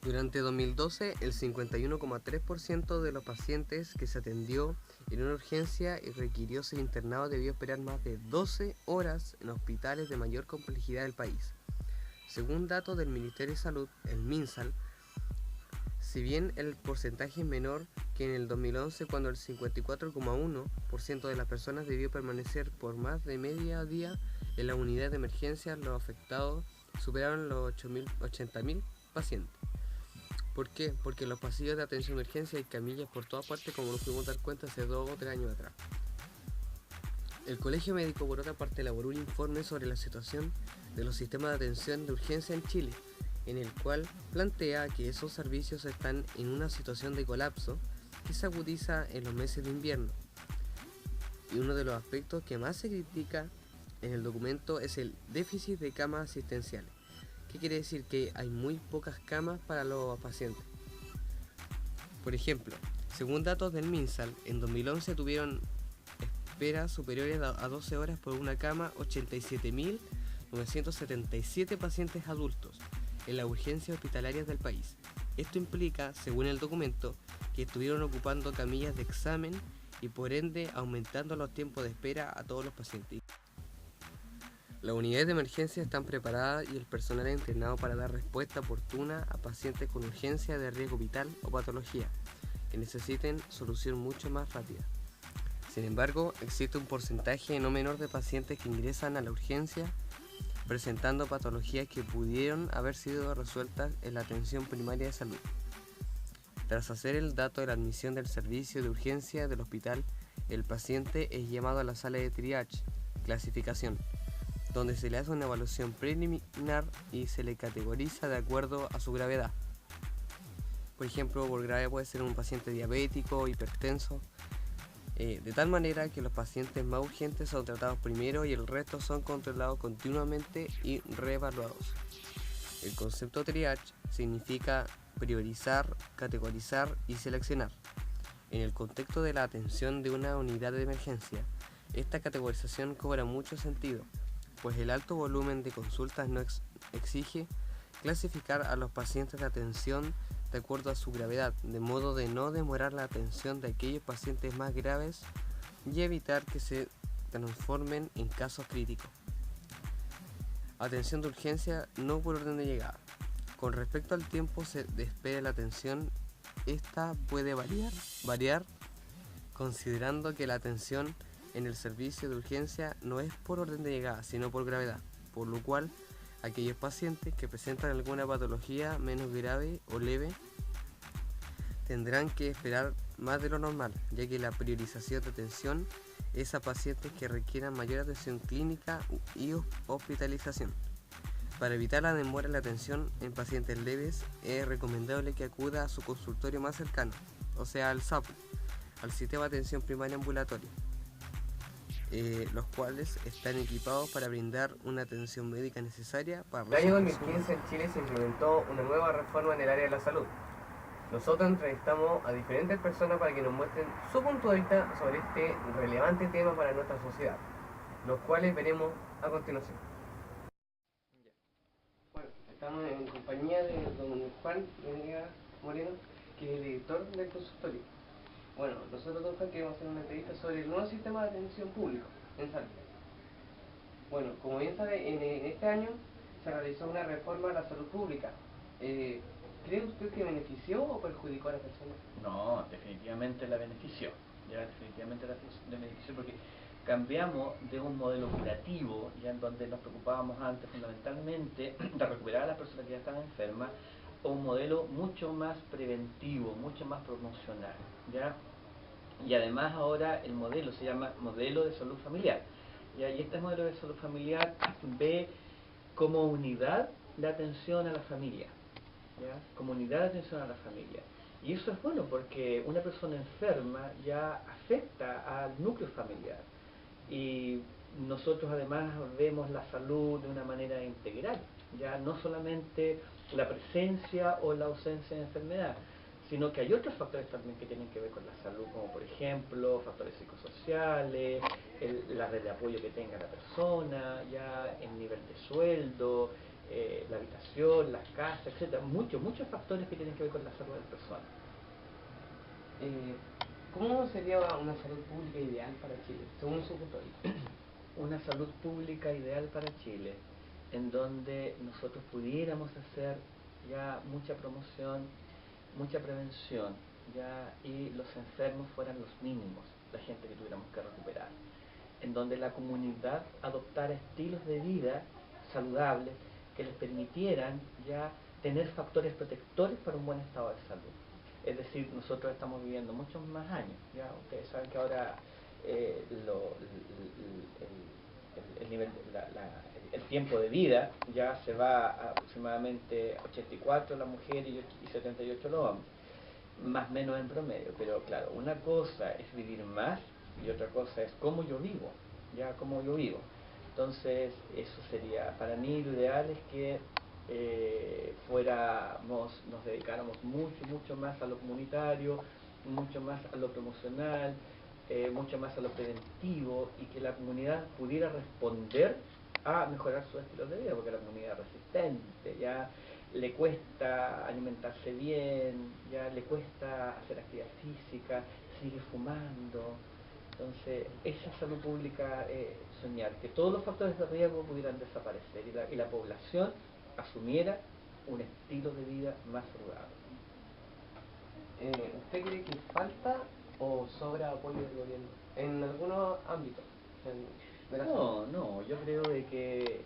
Durante 2012, el 51,3% de los pacientes que se atendió en una urgencia y requirió ser internado debió esperar más de 12 horas en hospitales de mayor complejidad del país. Según datos del Ministerio de Salud, el MinSal, si bien el porcentaje es menor que en el 2011, cuando el 54,1% de las personas debió permanecer por más de medio día en la unidad de emergencia, los afectados superaron los 80.000 pacientes. ¿Por qué? Porque en los pasillos de atención de emergencia hay camillas por todas partes, como nos pudimos dar cuenta hace 2 o 3 años atrás. El Colegio Médico, por otra parte, elaboró un informe sobre la situación de los sistemas de atención de urgencia en Chile, en el cual plantea que esos servicios están en una situación de colapso que se agudiza en los meses de invierno. Y uno de los aspectos que más se critica en el documento es el déficit de camas asistenciales. ¿Qué quiere decir? Que hay muy pocas camas para los pacientes. Por ejemplo, según datos del MinSal, en 2011 tuvieron esperas superiores a 12 horas por una cama 87.977 pacientes adultos en las urgencias hospitalarias del país. Esto implica, según el documento, que estuvieron ocupando camillas de examen y por ende aumentando los tiempos de espera a todos los pacientes. Las unidades de emergencia están preparadas y el personal es entrenado para dar respuesta oportuna a pacientes con urgencia de riesgo vital o patología que necesiten solución mucho más rápida. Sin embargo, existe un porcentaje no menor de pacientes que ingresan a la urgencia presentando patologías que pudieron haber sido resueltas en la atención primaria de salud. Tras hacer el dato de la admisión del servicio de urgencia del hospital, el paciente es llamado a la sala de triage, clasificación, donde se le hace una evaluación preliminar y se le categoriza de acuerdo a su gravedad. Por ejemplo, por grave puede ser un paciente diabético, hipertenso, de tal manera que los pacientes más urgentes son tratados primero y el resto son controlados continuamente y reevaluados. El concepto triage significa priorizar, categorizar y seleccionar. En el contexto de la atención de una unidad de emergencia, esta categorización cobra mucho sentido, pues el alto volumen de consultas no exige clasificar a los pacientes de atención de acuerdo a su gravedad, de modo de no demorar la atención de aquellos pacientes más graves y evitar que se transformen en casos críticos. Atención de urgencia no por orden de llegada. Con respecto al tiempo de espera de la atención, esta puede variar considerando que la atención en el servicio de urgencia no es por orden de llegada, sino por gravedad, por lo cual aquellos pacientes que presentan alguna patología menos grave o leve tendrán que esperar más de lo normal, ya que la priorización de atención es a pacientes que requieran mayor atención clínica y hospitalización. Para evitar la demora en la atención en pacientes leves, es recomendable que acuda a su consultorio más cercano, o sea al SAPU, al Sistema de Atención Primaria Ambulatoria, los cuales están equipados para brindar una atención médica necesaria para... En el año 2015 en Chile se implementó una nueva reforma en el área de la salud. Nosotros entrevistamos a diferentes personas para que nos muestren su punto de vista sobre este relevante tema para nuestra sociedad, los cuales veremos a continuación. Bueno, estamos en compañía de don Juan Venegas Moreno, que es el director del consultorio. Bueno, nosotros dos queremos hacer una entrevista sobre el nuevo sistema de atención público en salud. Bueno, como bien sabe, en este año se realizó una reforma a la salud pública. ¿Cree usted que benefició o perjudicó a la persona? No, definitivamente la benefició. Ya definitivamente la benefició porque cambiamos de un modelo curativo, ya en donde nos preocupábamos antes fundamentalmente de recuperar a las personas que ya estaban enfermas, a un modelo mucho más preventivo, mucho más promocional, ¿ya? Y además ahora el modelo se llama modelo de salud familiar, ¿ya? Y este modelo de salud familiar ve como unidad la atención a la familia, ¿ya? Como unidad de atención a la familia. Y eso es bueno porque una persona enferma ya afecta al núcleo familiar. Y nosotros además vemos la salud de una manera integral, ya no solamente la presencia o la ausencia de enfermedad, sino que hay otros factores también que tienen que ver con la salud, como por ejemplo factores psicosociales, la red de apoyo que tenga la persona, ya el nivel de sueldo, la habitación educación, las casas, etcétera, muchos factores que tienen que ver con la salud de las personas. ¿Cómo sería una salud pública ideal para Chile, según su punto de vista? Una salud pública ideal para Chile, en donde nosotros pudiéramos hacer ya mucha promoción, mucha prevención, ya, y los enfermos fueran los mínimos, la gente que tuviéramos que recuperar, en donde la comunidad adoptara estilos de vida saludables que les permitieran ya tener factores protectores para un buen estado de salud. Es decir, nosotros estamos viviendo muchos más años, ya ustedes saben que ahora el nivel, el tiempo de vida ya se va a aproximadamente 84 la mujer y 78 los hombres, más o menos en promedio. Pero claro, una cosa es vivir más y otra cosa es cómo yo vivo, ya cómo yo vivo. Entonces, eso sería, para mí lo ideal es que nos dedicáramos mucho más a lo comunitario, mucho más a lo promocional, mucho más a lo preventivo, y que la comunidad pudiera responder a mejorar sus estilos de vida, porque la comunidad es resistente, ya le cuesta alimentarse bien, ya le cuesta hacer actividad física, sigue fumando. Entonces, esa salud pública, soñar que todos los factores de riesgo pudieran desaparecer y la población asumiera un estilo de vida más saludable. ¿Usted cree que falta o sobra apoyo del gobierno en algunos ámbitos? No, yo creo de que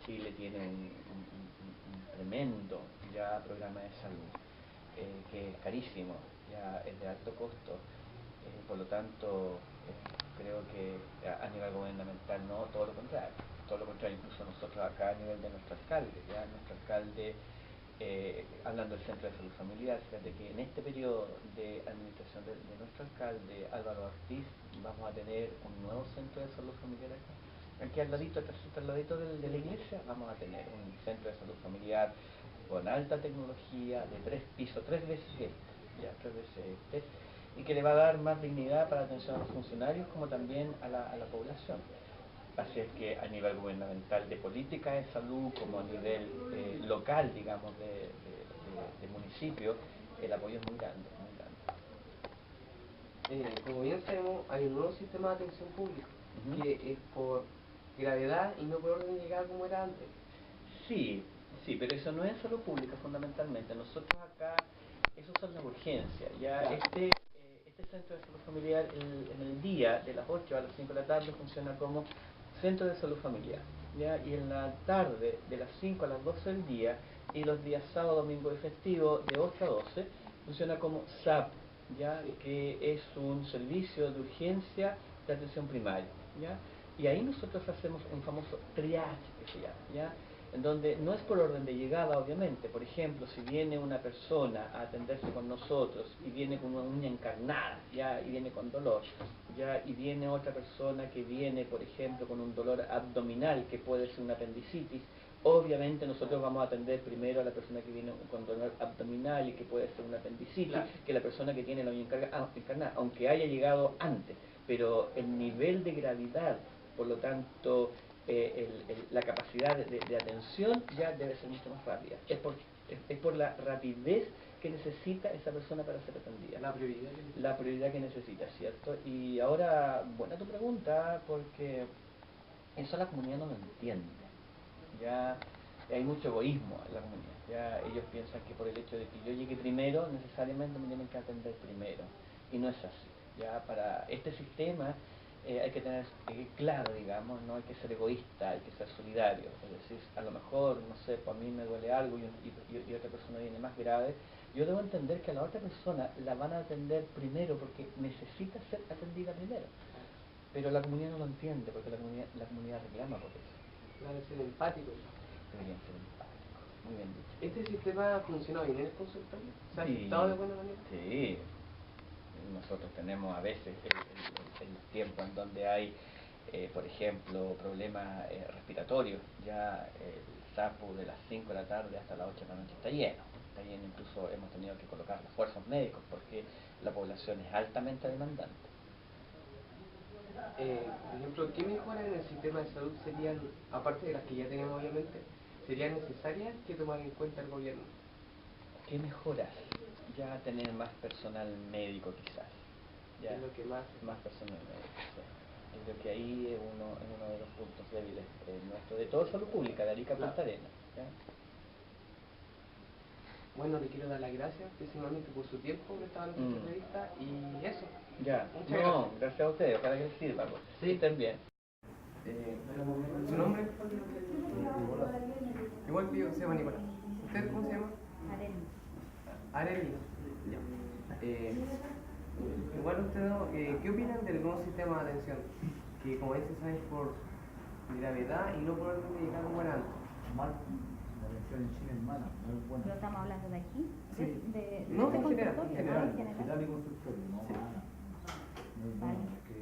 Chile tiene un tremendo ya programa de salud, que es carísimo, ya es de alto costo, por lo tanto creo que a nivel gubernamental no, todo lo contrario, incluso nosotros acá a nivel de nuestro alcalde, ya nuestro alcalde, hablando del centro de salud familiar, fíjate que en este periodo de administración de nuestro alcalde Álvaro Ortiz vamos a tener un nuevo centro de salud familiar acá. Aquí al ladito de la iglesia vamos a tener un centro de salud familiar con alta tecnología, de 3 pisos, 3 veces este, y que le va a dar más dignidad para la atención a los funcionarios como también a la población. Así es que a nivel gubernamental de política de salud, como a nivel local, digamos, de municipio, el apoyo es muy grande, muy grande. Como bien sabemos, hay un nuevo sistema de atención pública, que es por gravedad y no por orden de llegada como era antes. Sí, pero eso no es salud pública fundamentalmente. Nosotros acá, eso son las urgencias. Ya este centro de salud familiar en el día de las 8 a las 5 de la tarde funciona como centro de salud familiar, ¿ya? Y en la tarde de las 5 a las 12 del día y los días sábado, domingo y festivo de 8 a 12 funciona como SAP, ¿ya? Que es un servicio de urgencia de atención primaria, ¿ya? Y ahí nosotros hacemos un famoso triage que se llama, ¿ya? En donde no es por orden de llegada, obviamente. Por ejemplo, si viene una persona a atenderse con nosotros y viene con una uña encarnada, ya, y viene con dolor, ya, y viene otra persona que viene, por ejemplo, con un dolor abdominal, que puede ser una apendicitis, obviamente nosotros vamos a atender primero a la persona que viene con dolor abdominal y que puede ser una apendicitis, claro, que la persona que tiene la uña encarnada, aunque haya llegado antes, pero el nivel de gravedad, por lo tanto, la capacidad de atención ya debe ser mucho más rápida. Es por la rapidez que necesita esa persona para ser atendida. La prioridad que necesita, ¿cierto? Y ahora, buena tu pregunta, porque eso la comunidad no lo entiende. Ya hay mucho egoísmo en la comunidad. Ya ellos piensan que por el hecho de que yo llegue primero, necesariamente me tienen que atender primero. Y no es así. Ya para este sistema hay que tener claro, digamos, no hay que ser egoísta, hay que ser solidario. Es decir, a lo mejor, no sé, pues a mí me duele algo y otra persona viene más grave, yo debo entender que a la otra persona la van a atender primero porque necesita ser atendida primero. Pero la comunidad no lo entiende porque la comunidad reclama por eso. Claro, ser empático. Deberían ser empáticos, muy bien dicho. ¿Este sistema funciona bien en el consultorio? ¿Se ha aceptado de buena manera? Sí. Nosotros tenemos a veces el tiempo en donde hay, por ejemplo, problemas respiratorios. Ya el SAPU de las 5 de la tarde hasta las 8 de la noche está lleno. Está lleno, incluso hemos tenido que colocar refuerzos médicos porque la población es altamente demandante. Por ejemplo, ¿qué mejoras en el sistema de salud serían, aparte de las que ya tenemos obviamente, sería necesaria que tomar en cuenta el gobierno? ¿Qué mejoras? Ya tener más personal médico quizás. Ya, Es lo que más... más personal médico, sí. Yo creo que ahí es uno de los puntos débiles nuestro, de toda salud pública, de Arica a Punta Arenas. ¿Ya? Bueno, le quiero dar las gracias principalmente por su tiempo que estaba en esta entrevista y eso. Ya, Muchas gracias a ustedes, ojalá que les sirva. Pues. Sí. Que estén bien. ¿Su nombre? Igual que yo, se llama Nicolás. ¿Usted cómo se llama? Arely. Arely. Ya. Igual usted, ¿qué opinan del nuevo sistema de atención? Que como dice, sabes por gravedad y no por orden médica como era antes. Mal, la atención en Chile es mala, no es buena. ¿Pero estamos hablando de aquí? Sí. De No, en general, consultorio? en Ah, Hospital y consultorio, no Sí. mala. No es Vale. bueno, porque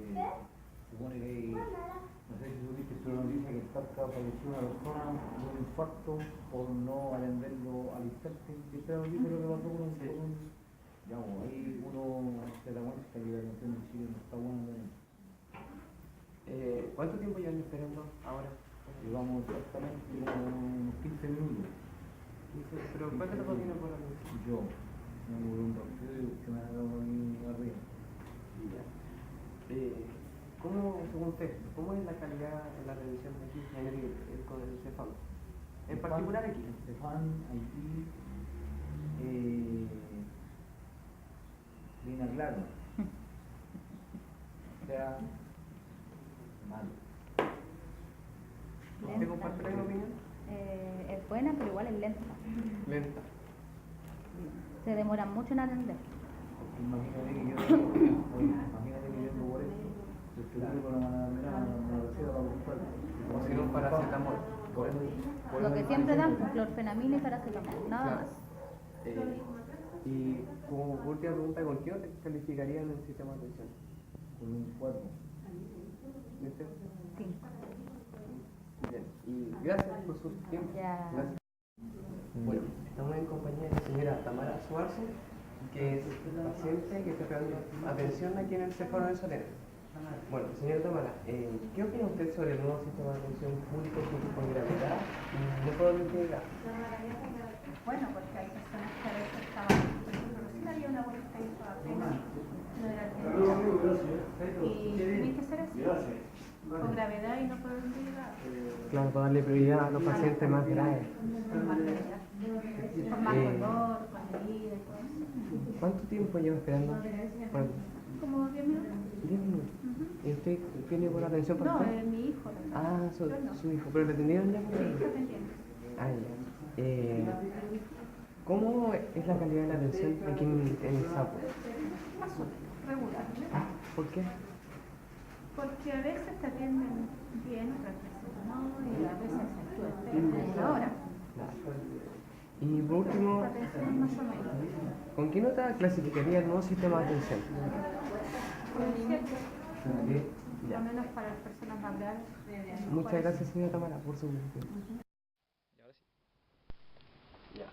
supone que hay, no sé si tú viste su noticia que el Talca falleció una persona de un infarto por no atenderlo al instante. ¿Viste la noticia lo que pasó con un... Sí. Ya, bueno, ahí uno se da cuenta que la atención en Chile no está buena también. ¿Cuánto tiempo llevan esperando ahora? Llevamos exactamente unos 15 minutos. Pero ¿cuánto tiempo tiene por aquí? Yo me mudé un partido que me ha dado aquí arriba. Ya. ¿Cómo, según usted, cómo es la calidad de la atención aquí con el CEFAM? En particular aquí. El CEFAM aquí viene claro. O sea, malo. ¿Usted comparte la misma opinión? Es buena, pero igual es lenta. Lenta. Se demoran mucho en atender. Imagínate que yo vengo por eso. Yo estoy con una receta para buscar. O si no, un paracetamol. Lo que siempre dan, clorfenamina y paracetamol, nada Claro. más. Y como última pregunta, ¿con qué te calificarían el sistema de atención? Con un 4. ¿Viste? Sí. Bien. Y gracias por su tiempo. Ya. Gracias. Bueno, estamos en compañía de la señora Tamara Suarzo, que es paciente que está esperando atención aquí en el CEFAM de Solera. Bueno, señora Tamara, ¿qué opina usted sobre el nuevo sistema de atención público con gravedad y no por identidad? Bueno, porque hay personas que a veces estaban, por ejemplo, recién había una bolita que estaba apenas, no era el y tiene que ser así, con gravedad y no por identidad. Claro, para darle prioridad a los pacientes más graves. Con más gravedad, con más dolor, con herida y todo eso. ¿Cuánto tiempo lleva esperando? Bueno, Como 10 minutos. 10 minutos. ¿Y usted tiene buena atención para No, usted? es mi hijo. Ah, Yo no. su hijo, pero le atendieron ya. Sí, está pendiente. Ah, ya. ¿Cómo es la calidad de la atención aquí en el SAPO? Más o menos, regular. Ah, ¿por qué? Porque a veces te atienden bien, otras veces no, y a veces tú esperas una hora. Claro. Y por último, La atención es más o menos. ¿con qué nota clasificaría el nuevo sistema de atención? Con 7, Ya. al menos para las personas más graves. Muchas gracias, señora Tamara, por su tiempo. Ya,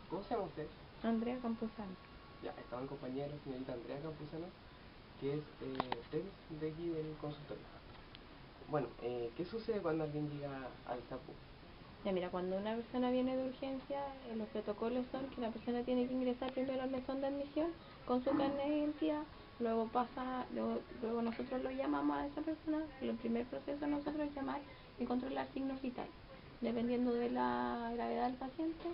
¿cómo se llama usted? Andrea Campuzano. Ya, estaba en compañía de la señorita Andrea Campuzano, que es de aquí del consultorio. Bueno, ¿qué sucede cuando alguien llega al SAPU? Ya mira, cuando una persona viene de urgencia, los protocolos son que la persona tiene que ingresar primero al mesón de admisión con su carnet de identidad, luego nosotros lo llamamos a esa persona, y el primer proceso nosotros es llamar y controlar signos vitales. Dependiendo de la gravedad del paciente,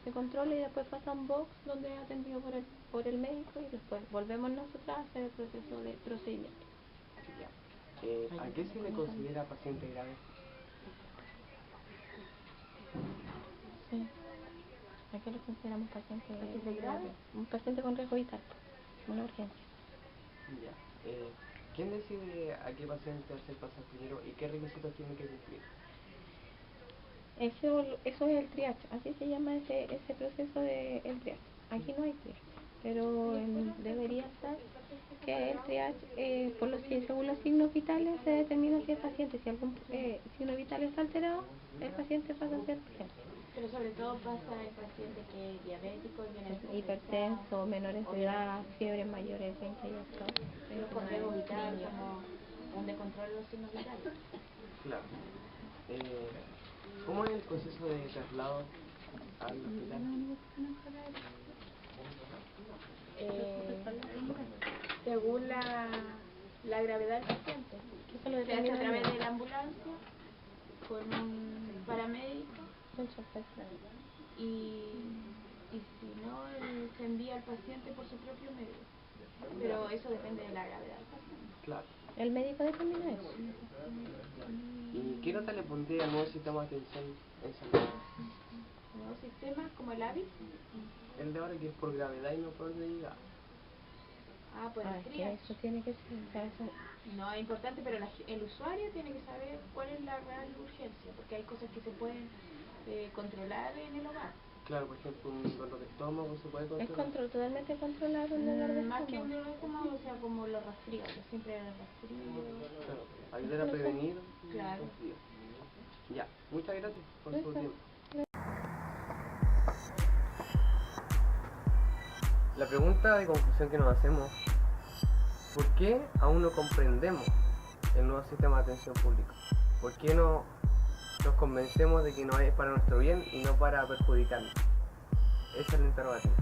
se controla y después pasa a un box donde es atendido por el médico y después volvemos nosotros a hacer el proceso de procedimiento. Ya. ¿A qué se le considera paciente grave? Sí. ¿A qué lo consideramos paciente ¿Paciente grave? Un paciente con riesgo vital, una urgencia. Ya. ¿Quién decide a qué paciente hacer pasar primero y qué requisitos tiene que cumplir? Eso es el triage, así se llama ese proceso de el triage. Aquí no hay triage, pero debería estar que el triage, según los signos vitales, se determina si el paciente, si algún signo vital está alterado, el paciente pasa a ser urgente. Pero sobre todo pasa el paciente que es diabético, Hipertenso, menores de edad, fiebres mayores de 38. pero con riesgo vital, como un descontrol de los signos vitales. Claro. ¿Cómo es el proceso de traslado al hospital? Según la gravedad del paciente. Se hace a través de la ambulancia con un paramédico y si no, él se envía al paciente por su propio medio. Pero eso depende de la gravedad del paciente. Claro. El médico determina eso. ¿Y qué nota le pondría al nuevo sistema de atención en salud? Nuevos sistemas como el AVI. El de ahora que es por gravedad y no por llegada. Por el triage. Eso tiene que ser. No es importante, pero el usuario tiene que saber cuál es la real urgencia, porque hay cosas que se pueden controlar en el hogar. Claro, por ejemplo, un dolor de estómago se puede controlar. Es totalmente controlado un dolor de estómago. Más que un dolor de estómago, o sea, como los resfríos, siempre hay resfríos. Claro, ayudar a prevenir Claro. resfríos. Ya, muchas gracias por su tiempo. La pregunta de conclusión que nos hacemos: ¿por qué aún no comprendemos el nuevo sistema de atención pública? ¿Por qué no nos convencemos de que no es para nuestro bien y no para perjudicarnos? Esa es la interrogativa.